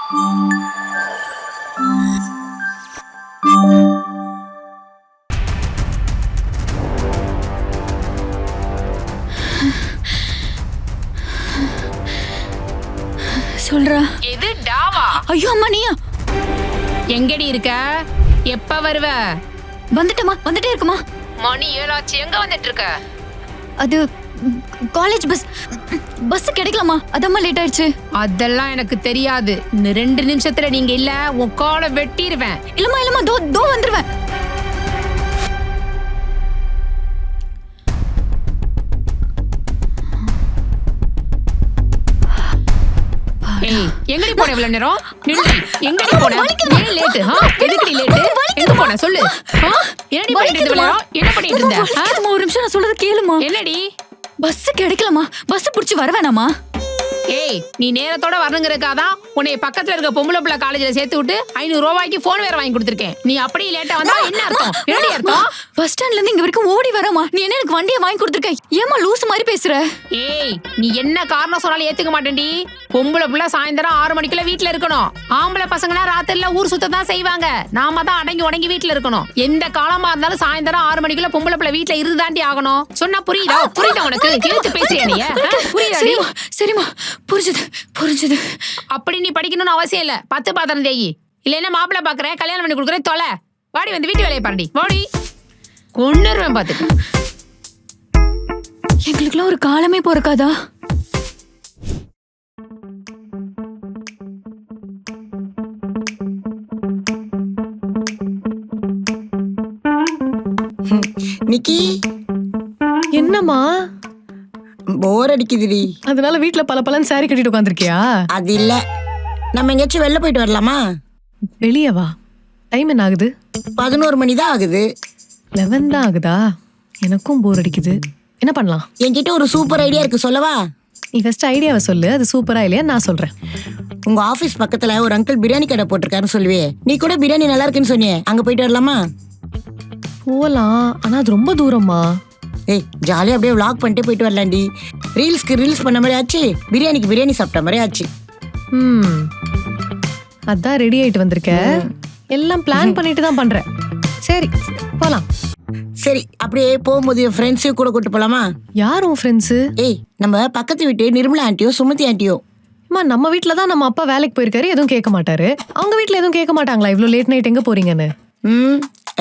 சொல்றா. எது டாவா? ஐயோ அம்மா நீயா? எங்கடி இருக்க? எப்ப வருவ? வந்துட்டே இருக்குமா. மணி 7 ஆச்சு. எங்க வந்துட்டு இருக்க? அது காலேஜ் பஸ் கிடைக்கலாமா, அதம்மா லேட் ஆயிடுச்சு. அதெல்லாம் எனக்கு தெரியாது. இன்னும் 2 நிமிஷத்துல நீங்க இல்ல உன் காலை வெட்டிடுவேன். இல்லம்மா தோ வந்துருவேன். ஏய் எங்கடி போன இவ்வளவு நேரம்? எங்கடி போன? ஏன் லேட்? எதுக்குடி லேட்? எங்க போன சொல்லு. என்னடி பண்ணிட்டு இருந்த? என்ன பண்ணிட்டு இருந்த? ஒரு நிமிஷம் நான் சொல்றது கேளுமா. என்னடி? பஸ் கிடைக்கலாமா, பஸ் புடிச்சு வர வேணாமா? ஏய் நீ நேரத்தோட வரணுங்கிறதுக்காதான் உன்னை பக்கத்துல இருக்க பொம்பளை பிள்ளை காலேஜ்ல சேர்த்து விட்டு 500 ரூபாய்க்கு போன் வேற வாங்கி கொடுத்துருக்கேன். நீ அப்படியே லேட்டா வந்தா என்ன அர்த்தம்? என்னடி அர்த்தம்? பஸ் ஸ்டாண்ட்ல இருந்து இங்க வரைக்கும் ஓடி வரமா? நீ என்ன எனக்கு வண்டியை வாங்கி கொடுத்துருக்க? ஏமா லூசு மாதிரி பேசுற? ஏய் நீ என்ன காரணம் சொன்னாலும் ஏத்துக்க மாட்டேன்டி. பொம்பளை பிள்ளை சாயந்தரம் 6 மணிக்குள்ள வீட்டுல இருக்கணும். ஆம்பளை பசங்களா ராத்திரில ஊர் சுத்த தான் செய்வாங்க. நாம தான் அடங்கி உடங்கி வீட்டுல இருக்கணும். எந்த காலமா இருந்தாலும் சாயந்தரம் 6 மணிக்குள்ள பொம்பளை பிள்ளை வீட்டுல இருந்துதாண்டி ஆகணும். சொன்னா புரியுதா உனக்கு? கேட்டு பேசுறியா நீ? புரியுதா? சரிமா புரிஞ்சது. அப்படி நீ படிக்கணும்னு அவசியம் இல்ல. 10 பாத்திரம் தேயி. இல்லைன்னா மாப்பிள்ளை பாக்குறேன், கல்யாணம் பண்ணி கொடுக்குறேன், தொலை. வாடி வந்து வீட்டு வேலையை பாருடி. வாடி கொண்டுருவேன் பாத்துட்டு. எங்களுக்குலாம் ஒரு காலமே பொறுக்காதா? நிக்கி என்னம்மா போர் அடிக்குதுடி. அதனால வீட்ல பலன்னு சாரி கட்டிட்டு உட்காந்துருக்கியா? அது இல்ல, நம்ம எங்கேயாச்சும் வெளில போயிட்டு வரலாமா? வெளியே வா. டைம் என்ன ஆகுது? 11 மணி தான் ஆகுது. 11 தான் ஆகுதா? எனக்கும் போர் அடிக்குது. என்ன பண்ணலாம்? என்கிட்ட ஒரு சூப்பர் ஐடியா இருக்கு, சொல்லவா? நீ ஃபர்ஸ்ட் ஐடியாவை சொல்லு. அது சூப்பரா இல்லையா நான் சொல்றேன். உங்க ஆபீஸ் பக்கத்துல ஒரு அங்கிள் பிரியாணி கடை போட்டிருக்காருன்னு சொல்லுவே. நீ கூட பிரியாணி நல்லா இருக்குன்னு சொன்னியே, அங்க போயிட்டு வரலாமா? போலாம், ஆனா அது ரொம்ப தூரமா. ஏய் ஜாலியா அப்படியே vlog பண்ணிட்டே போயிட்டு வரலாம்டி. ரீல்ஸ் பண்ண மாதிரி ஆச்சு, பிரியாணிக்கு பிரியாணி சாப்பிட்ட மாதிரி ஆச்சு. அதான் ரெடி ஆயிட்டு வந்திருக்க. எல்லாம் பிளான் பண்ணிட்டு தான் பண்றேன். சரி போலாம். சரி அப்படியே போகும்போது என் ஃப்ரெண்ட்ஸையும் கூட கூட்டு போலாமா? யார் உன் ஃப்ரெண்ட்ஸு? ஏய் நம்ம பக்கத்து வீட்டு நிர்மலா ஆண்டியோ சுமதி ஆண்டியோ. அம்மா நம்ம வீட்டில் தான் நம்ம அப்பா வேலைக்கு போயிருக்காரு, எதுவும் கேட்க மாட்டாரு. அவங்க வீட்டில் எதுவும் கேட்க மாட்டாங்களா இவ்வளோ லேட் நைட் எங்கே போறீங்கன்னு?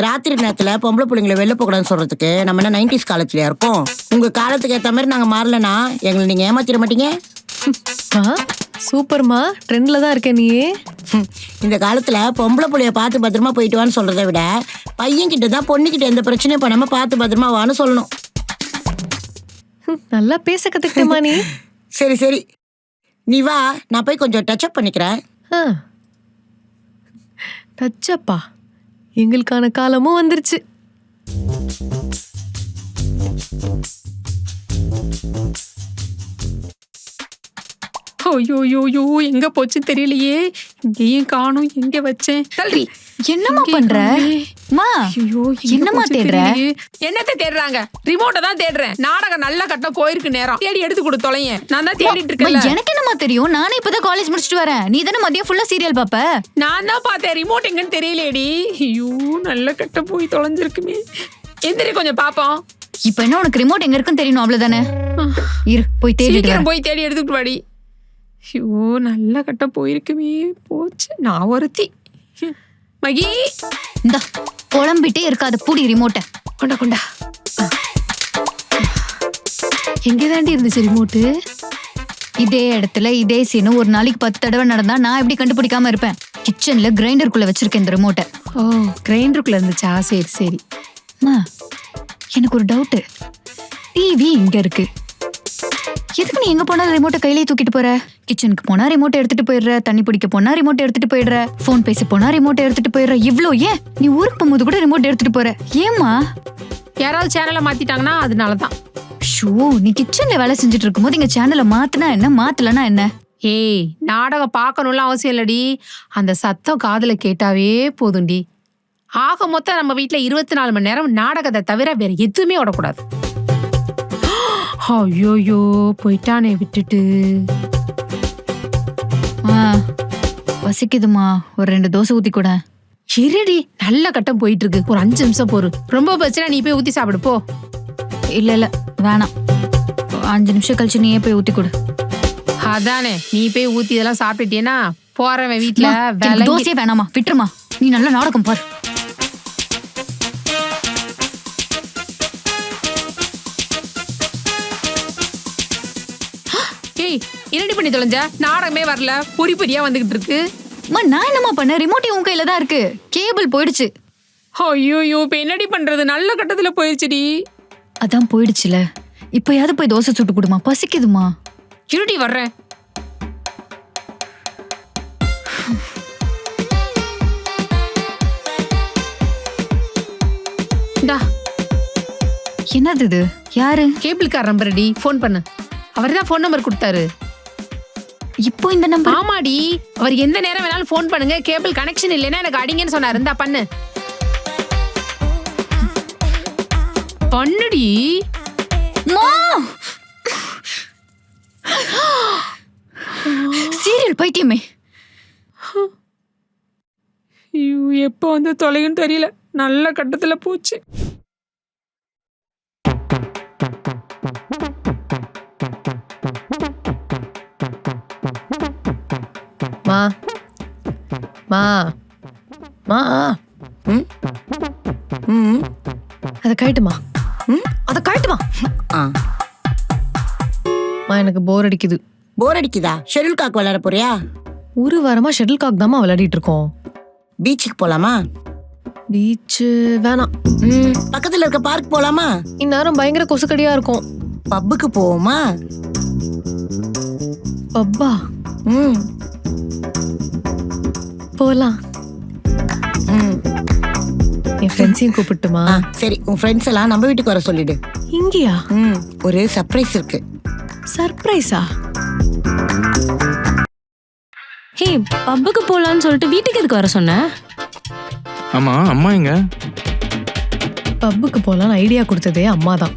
ராத்திரி நேரத்துல பொம்பளை பிள்ளைங்களை வெளில போகக்கூடாதுன்னு சொல்றதுக்கு நம்ம என்ன 90s காலத்துலயா இருக்கோம்? உங்க காலத்துக்கு ஏற்ற மாதிரி நாங்க மாறலனா எங்களை நீங்க ஏமாத்திட மாட்டீங்க? சூப்பர்மா, ட்ரெண்ட்ல தான் இருக்க நீ. இந்த காலத்துல பொம்பளை பிள்ளைய பார்த்து பத்திரமா போயிட்டு வான்னு சொல்றதை விட பையன் கிட்ட தான் பொண்ணுகிட்ட எந்த பிரச்சனையும் பண்ணாம பார்த்து பத்திரமா வான்னு சொல்லணும். நல்லா பேச கத்துக்கிட்டேமா நீ. சரி நீ வா, நான் போய் கொஞ்சம் டச்சப் பண்ணிக்கிறேன். டச்சப்பா, எங்களுக்கான காலமும் வந்துருச்சு. ஐயோ எங்க போச்சு தெரியலையே. இங்கேயும் காணும், எங்க வச்சேன்? தள்ளி என்னம்மா பண்ற? மா என்னம்மா தேடுற? என்னத்தை தேடுறாங்க? ரிமோட்டை தான் தேடுறேன். நாடகம் நல்ல கட்டம் போயிருக்கு, நேரம் தேடி எடுத்து கொடு தொலைங்க. நான் தான் தேடிட்டு இருக்கேன். எனக்கு என்னம்மா தெரியும்? நானே இப்பதான் காலேஜ் முடிச்சிட்டு வரேன். நீ தானே மதியம் ஃபுல்லா சீரியல் பாப்ப. நான் தான் பார்த்தேன், ரிமோட் எங்கன்னு தெரியலேடி. ஐயோ நல்ல கட்டம் போய் தொலைஞ்சிருக்குமே. எந்திரி கொஞ்சம் பாப்போம். இப்ப என்ன உனக்கு ரிமோட் எங்க இருக்குன்னு தெரியணும் அவ்வளவுதானே? இரு போய் தேடி போய் தேடி எடுத்துட்டு வாடி. ஐயோ நல்ல கட்டம் போயிருக்குமே. போச்சு நான் ஒருத்தி. மகி இந்த குழம்பிட்டே இருக்காத, பூடி ரிமோட்டை. கொண்டா எங்கதாண்டி இருந்துச்சு ரிமோட்டு? இதே இடத்துல இதே சீனு ஒரு நாளைக்கு 10 தடவை நடந்தா நான் எப்படி கண்டுபிடிக்காம இருப்பேன்? கிச்சன்ல கிரைண்டருக்குள்ள வச்சிருக்கேன் இந்த ரிமோட்டை. ஓ கிரைண்டருக்குள்ள இருந்துச்சா? சரி எனக்கு ஒரு டவுட். டிவி இங்க இருக்கு, எதுக்கு நீ எங்க போனாலும் ரிமோட்டை கையிலேயே தூக்கிட்டு போற? கிச்சனுக்கு போனா ரிமோட்டை எடுத்துட்டு போயிடுற, தண்ணி பிடிக்க போனா ரிமோட்டை எடுத்துட்டு போயிடுற, போன் பேச போனா ரிமோட்டை எடுத்துட்டு போயிடுற. இவ்ளோ ஏன்? நீ ஊருக்கு போகும்போது கூட ரிமோட் எடுத்துட்டு போற, ஏமா? யாராவது சேனலை மாத்திட்டாங்கன்னா அதனாலதான். ஷோ, நீ கிச்சன்ல வேலை செஞ்சுட்டு இருக்கும்போது இங்க சேனலை மாத்தினா என்ன, மாத்தலனா என்ன? ஏய் நாடகம் பார்க்கணும்லாம் அவசியம் இல்லடி. அந்த சத்தம் காதுல கேட்டாவே போதும்டி. ஆக மொத்தம் நம்ம வீட்டுல 24 மணி நேரம் நாடகத்தை தவிர வேற எதுவுமே ஓடக்கூடாது. ஐயோயோ போயிட்டானே விட்டுட்டு. பசிக்குதுமா, ஒரு 2 தோசை ஊத்தி கூட. இருடி, நல்ல கட்டம் போயிட்டு இருக்கு. ஒரு 5 நிமிஷம் போரு. ரொம்ப பிரச்சனை, நீ போய் ஊத்தி சாப்பிடு போ. இல்ல வேணாம், 5 நிமிஷம் கழிச்சு நீயே போய் ஊத்தி கொடு. அதானே, நீ போய் ஊத்தி இதெல்லாம் சாப்பிட்டுட்டேன்னா போறவன் வீட்டுல எனக்கு தோசையே வேணாமா, விட்டுருமா. நீ நல்ல நாடகம் பாரு. ஏய், என்னடி பண்ணி தொலைஞ்ச? நாடகமே வரல, பொறி பொறியா வந்துகிட்டு இருக்கு. அம்மா, நான் என்னம்மா பண்ண? ரிமோட் உன் கையில தான் இருக்கு, கேபிள் போயிடுச்சு. ஐயோ, இப்ப என்னடி பண்றது? நல்ல கட்டத்துல போயிடுச்சுடி. அதான் போயிடுச்சுல, இப்பயாவது போய் தோசை சுட்டு கொடுமா, பசிக்குதுமா. இருடி வர்றேன். இந்தா, என்னது இது? யாரு? கேபிள் கார் நம்பர் டி, ஃபோன் பண்ணு. அவர் தான் ஃபோன் நம்பர் கொடுத்தாரு. இப்போ இந்த நம்பர்? ஆமாடி, அவர் எந்த நேரம் வேணாலும் ஃபோன் பண்ணுங்க, கேபிள் கனெக்ஷன் இல்லைன்னா எனக்கு அடிங்கன்னு சொன்னாரு. இந்தா பண்ணு. பண்ணுடி. சீரியல் பைத்தியமே. ஐயோ, எப்போ வந்து தொலைன்னு தெரியல. நல்ல கட்டத்துல போச்சு. மா மா மா ம் ம் அதை கழட்டுமா. அதை கழட்டுமா. ஆ, மா, எனக்கு போர் அடிக்குது. போர் அடிக்குதா? ஷெட்யூல் காக் விளையாட போறியா? ஒரு வாரமா ஷட்டில் காக் தாம்மா விளையாடிட்டு இருக்கோம். பீச்சுக்கு போலாமா? பீச்சு வேணாம். பக்கத்துல இருக்க பார்க் போலாமா? இந்நேரம் பயங்கர கொசுக்கடியா இருக்கும். பப்புக்கு போவோமா? பப்பா, ம் போலாம். ம் என் ஃப்ரெண்ட்ஸையும் கூப்பிட்டுமா? ஆ, சரி, உன் ஃப்ரெண்ட்ஸ் எல்லாம் நம்ம வீட்டுக்கு வர சொல்லிடு. இங்கயா? ஒரு சர்ப்ரைஸ் இருக்கு. சர்ப்ரைஸா? ஹே, பப்புக்கு போலான்னு சொல்லிட்டு வீட்டுக்கு எதுக்கு வர சொன்ன? ஆமா, அம்மா எங்க? பப்புக்கு போலான்னு ஐடியா கொடுத்ததே அம்மா தான்.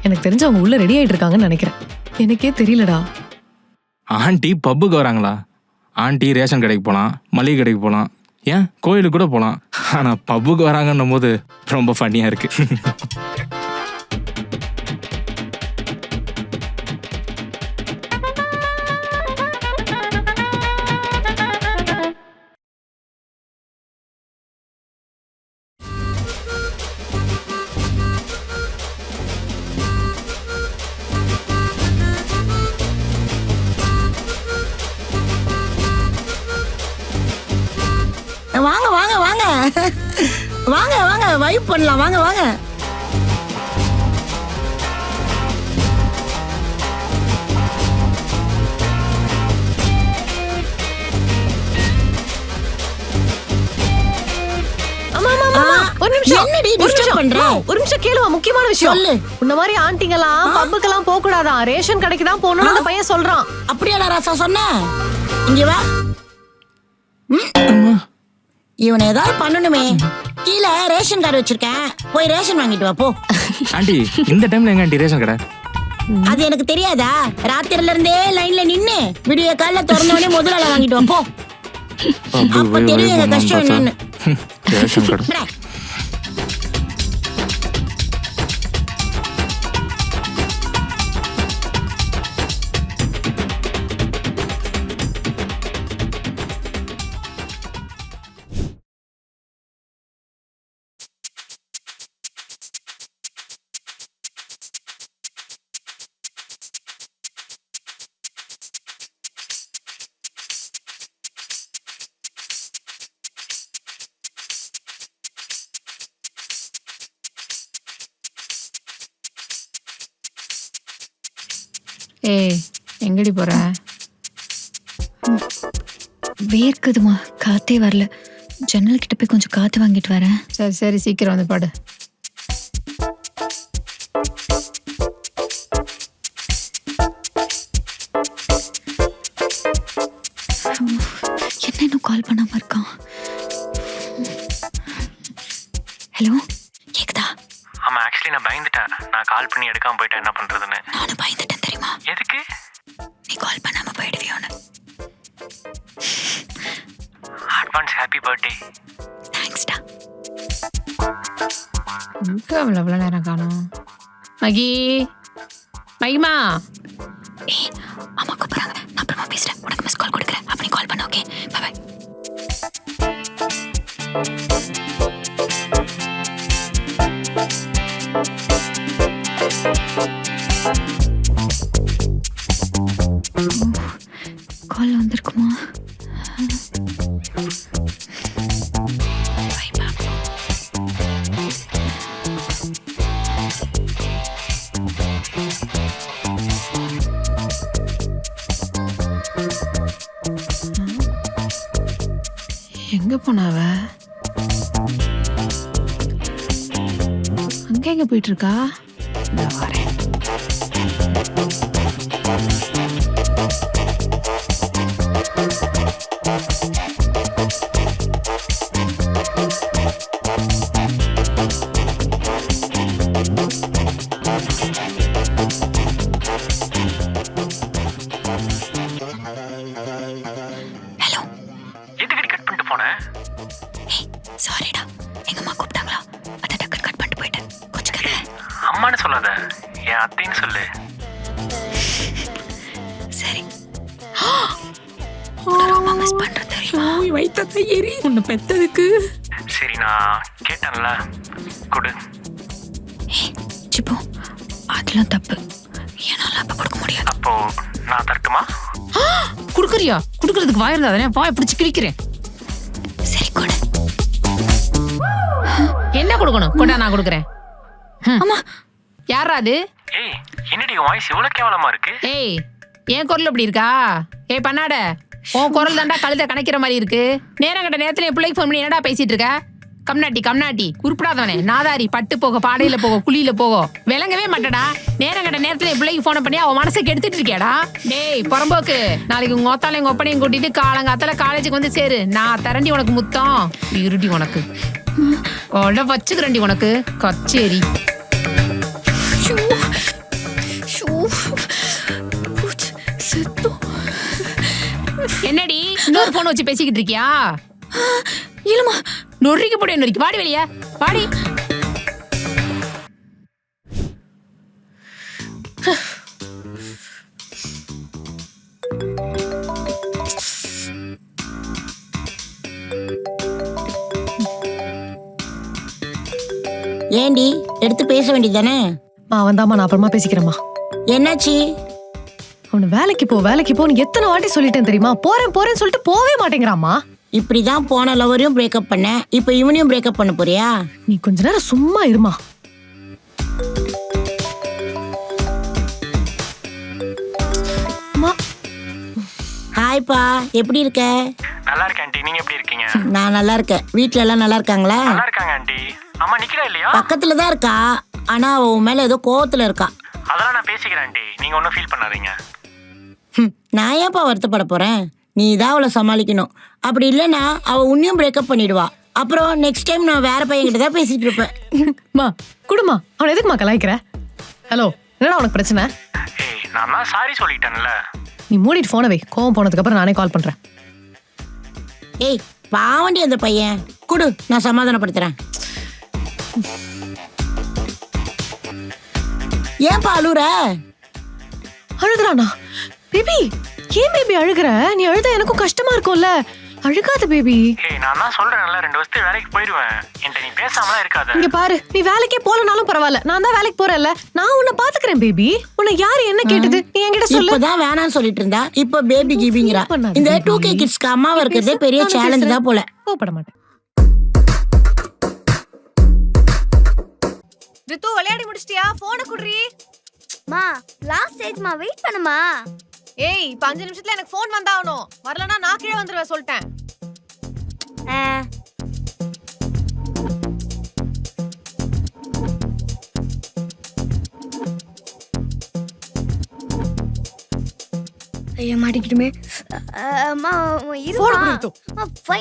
எனக்கு தெரிஞ்சு அவங்க உள்ள ரெடி ஆயிட்டு இருக்காங்கன்னு நினைக்கிறேன். எனக்கே தெரியலடா. ஆண்டி பப்புக்கு வராங்களா? ஆண்டி ரேஷன் கடைக்கு போகலாம், மளிகை கடைக்கு போகலாம், ஏன் கோயிலுக்கு கூட போகலாம். ஆனால் பப்புக்கு வராங்கன்னும் போது ரொம்ப ஃபன்னியாக இருக்கு. வாங்க வாங்க வாங்க வாங்க வாங்க, வைப் பண்ணலாம். வாங்க வாங்க. அம்மா, அம்மா, அம்மா, ஒரு நிமிஷம். என்னடி ஒரு disturb நிமிஷம். பண்ற? ஒரு நிமிஷம் கேளுவா, முக்கியமான விஷயம். சொல்லு. உன்ன மாதிரி ஆண்டிங்கெல்லாம் பப்புக்கெல்லாம் போக கூடாதான், ரேஷன் கடைக்கு தான் போகணும்னு அந்த பையன் சொல்றான். அப்படியாடா ராசா சொன்ன? இங்க வா. இவனை ஏதாவது பண்ணணுமே. கீழே ரேஷன் கார்டு வச்சிருக்கேன், போய் ரேஷன் வாங்கிட்டு வா போ. ஆண்டி, இந்த டைம்ல எங்க ஆண்டி ரேஷன் கடை? அது எனக்கு தெரியாதா? ராத்திரில இருந்தே லைன்ல நின்னு விடிய காலைல திறந்தோடனே முதல்ல வாங்கிட்டு வா போ. அப்ப தெரியும் எங்க கஷ்டம் என்னன்னு. ரேஷன் கடை. டே. ஏய், எங்கடி போற? வேர்க்குதுமா, காத்தே வரல. ஜன்னல் கிட்ட போய் கொஞ்சம் காத்து வாங்கிட்டு வரேன். சரி சரி, சீக்கிரம் வந்து பாடு. என்ன இன்னும் கால் பண்ணாம இருக்கான்? ஹலோ, கேக்குதா? ஆமா, ஆக்சுவலி நான் பயந்துட்டேன். நான் கால் பண்ணி எடுக்காம போயிட்டேன், என்ன பண்றதுன்னு. நானும் பயந்துட்டேன் தெரியுமா? எதுக்கு? நீ கால் பண்ணாம போயிடுவியோன்னு. பர்த்டே. தேங்க்ஸ்டா. எங்க அவளை எவ்வளோ நேரம் காணும்? மகி, மகிமா, ஏய் அம்மா கூப்பிடுறாங்க, நான் அப்புறமா பேசுறேன். உனக்கு மிஸ் கால் கொடுக்குறேன், அப்படி கால் பண்ணு. Okay bye bye. கால் வந்திருக்குமா? Bye bye. எங்க போனாவ? அங்க எங்க போயிட்டு இருக்கா? இந்த வரேன். ஹலோ. எதுக்கடி கட் பண்ணிட்டு போனேன்? ஏய் சாரிடா, எங்க அம்மா கூப்பிட்டாங்களா, அதை டக்குன்னு கட் பண்ணிட்டு போயிட்டேன். கொஞ்சம் அம்மான்னு சொல்லாத, என் அத்தைன்னு சொல்லு. சரி. உன்னை ரொம்ப மிஸ் பண்றேன் தெரியுமா? வைத்ததை ஏறி உன்னை பெத்ததுக்கு. சரி நான் கேட்டேன்ல, கொடு. ஏய் சிப்பு, அதெல்லாம் தப்பு. என்னால அப்ப கொடுக்க முடியாது. அப்போ நான் தரட்டுமா? குடுக்குறியா? குடுக்கறதுக்கு வாய் இருந்தா தானே வாயை பிடிச்சு கிழிக்கிறேன். சரி கொடு. என்ன கொடுக்கணும்? கொண்டா, நான் கொடுக்குறேன். அம்மா யாரா அது? ஏய், என்னடி உன் வாய்ஸ் இவ்வளவு கேவலமா இருக்கு? ஏய், என் குரல் எப்படி இருக்கா? ஏய் பண்ணாட, உன் குரல் தாண்டா கழுத கணக்கிற மாதிரி இருக்கு. நேரம் கட்ட நேரத்துல என் பிள்ளைக்கு ஃபோன் பண்ணி என்னடா பேசிட்டு இருக்க? கம்நாட்டி உருப்படாதவனே, நாதாரி, பட்டு போக, பாடையில போக, குழியில போக, விளங்கவே மாட்டடா. நேரம் கட்ட நேரத்துல என் பிள்ளைக்கு போன பண்ணி அவன் மனசை கெடுத்துட்டு இருக்கியாடா? டேய் புறம்போக்கு, நாளைக்கு உங்க ஒத்தால எங்க ஒப்பனையும் கூட்டிட்டு காலங்காத்தால காலேஜுக்கு வந்து சேரு. நான் தரண்டி உனக்கு முத்தம். இருடி உனக்கு கொட வச்சுக்கிறண்டி உனக்கு கச்சேரி. என்னடி இன்னொரு போன் வச்சு பேசிக்கிட்டு இருக்கியா? இல்லம்மா, நொறுக்கி போடு, நொறுக்கி. வாடி வெளிய, வாடி. ஏண்டி எடுத்து பேச வேண்டியதானே? வந்தாமா, நான் அப்புறமா பேசிக்கிறேம்மா. என்னாச்சு? அவனு வேலைக்கு போன்னு எத்தனை வாட்டி சொல்லிட்டேன் தெரியுமா? போறேன்னு சொல்லிட்டு போவே மாட்டேங்கிறாமா. இப்படிதான் போன லவரையும் பிரேக்கப் பண்ண, இப்ப இவனையும் பிரேக்கப் பண்ண போறியா? நீ கொஞ்ச நேரம் சும்மா இருமா. ஹாய்ப்பா, எப்படி இருக்க? நல்லா இருக்கேன் ஆண்டி, நீங்க எப்படி இருக்கீங்க? நான் நல்லா இருக்கேன். வீட்ல எல்லாம் நல்லா இருக்காங்களா? நல்லா இருக்காங்க ஆண்டி. அம்மா நிக்கிறா இல்லையா? பக்கத்துல தான் இருக்கா, ஆனா அவ உன் மேல ஏதோ கோவத்துல இருக்கா. அதெல்லாம் நான் பேசிக்கிறேன் ஆண்டி, நீங்க ஒன்றும் ஃபீல் பண்ணாதீங்க. நான் ஏன்ப்பா வருத்தப்பட போறேன்? நீ தான் அவளை சமாளிக்கணும். அப்படி இல்லைன்னா அவ உன்னையும் பிரேக்கப் பண்ணிடுவா. அப்புறம் நெக்ஸ்ட் டைம் நான் வேற பையன்கிட்ட தான் பேசிட்டு இருப்பேன். மா குடுமா, அவனை எதுக்குமா கலாய்க்கிற? ஹலோ, என்னடா உனக்கு பிரச்சனை? ஏய், நான் தான் சாரி சொல்லிட்டேன்ல. நீ மூடிட்டு போன வை. கோவம் போனதுக்கு அப்புறம் நானே கால் பண்றேன். ஏய் பாவண்டி அந்த பையன், குடு, நான் சமாதானப்படுத்துறேன். ஏன்பா அழுற? அழுகுறானா? பேபி, ஏன் பேபி அழுகுற? நீ அழுத எனக்கும் கஷ்டமா இருக்கும்ல. அழுகாத பேபி. ஏய், நான் தான் சொல்றேன்ல, 2 வருஷத்துக்கு வேலைக்கு போயிடுவேன். என்கிட்ட நீ பேசாமலாம் இருக்காத. இங்க பாரு, நீ வேலைக்கே போலனாலும் பரவாயில்ல, நான் தான் வேலைக்கு போறேன்ல. நான் உன்னை பாத்துக்கிறேன் பேபி. உன்னை யாரு என்ன கேட்டது? நீ என்கிட்ட சொல்லு. இப்பதான் வேணாம்னு சொல்லிட்டு இருந்தா, இப்ப பேபி கிவிங்கிறா. பண்ணாத இந்த baby. 2K கிட்ஸ்க்கு அம்மாவா இருக்கிறதே பெரிய சேலஞ்ச் தான் போல. கோபப்பட மாட்டேன். ரித்து, விளையாடி முடிச்சிட்டியா? போனை குடுறி. மா லாஸ்ட் ஸ்டேஜ்மா, வெயிட் பண்ணுமா. ஏய், இப்ப 5 நிமிஷத்துல எனக்கு போன் வந்தாகணும். வரலனா நான் கீழே வந்துருவேன் சொல்லிட்டேன். ஐயா மாட்டிக்கிட்டுமே. அம்மா போனை குடு ரித்து. இருமா.